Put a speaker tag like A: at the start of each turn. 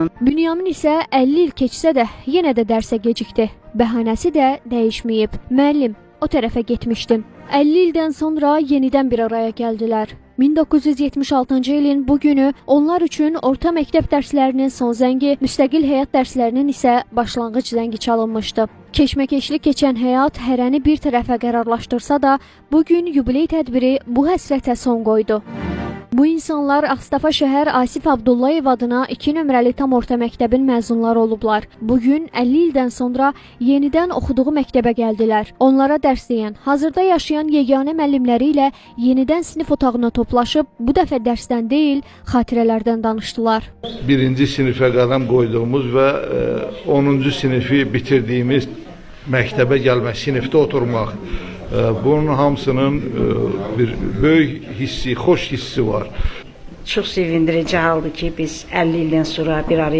A: Bünyamin isə 50 il keçsə də yenə də dərsə gecikdi. Bəhanəsi də dəyişməyib. Müəllim, o tərəfə getmişdim. 50 ildən sonra yenidən bir araya gəldilər. 1976-cı ilin bu günü onlar üçün orta məktəb dərslərinin son zəngi, müstəqil həyat dərslərinin isə başlanğıc zəngi çalınmışdı. Keşməkeşli keçən həyat hərəni bir tərəfə qərarlaşdırsa da, bugün yubiley tədbiri bu həsrətə son qoydu. Bu insanlar Ağstafa şəhər Asif Abdullayev adına 2 nömrəli tam orta məktəbin məzunları olublar. Bugün 50 ildən sonra yenidən oxuduğu məktəbə gəldilər. Onlara dərs deyən, hazırda yaşayan yeganə müəllimləri ilə yenidən sinif otağına toplaşıb, bu dəfə dərsdən deyil, xatirələrdən danışdılar.
B: Birinci sinifə qədəm qoyduğumuz və 10-cu sinifi bitirdiyimiz məktəbə gəlmək, sinifdə oturmaq. Bunun hamısının bir böyük hissi, xoş hissi var.
C: Çox sevindirici haldır ki, biz 50 ildən sonra bir araya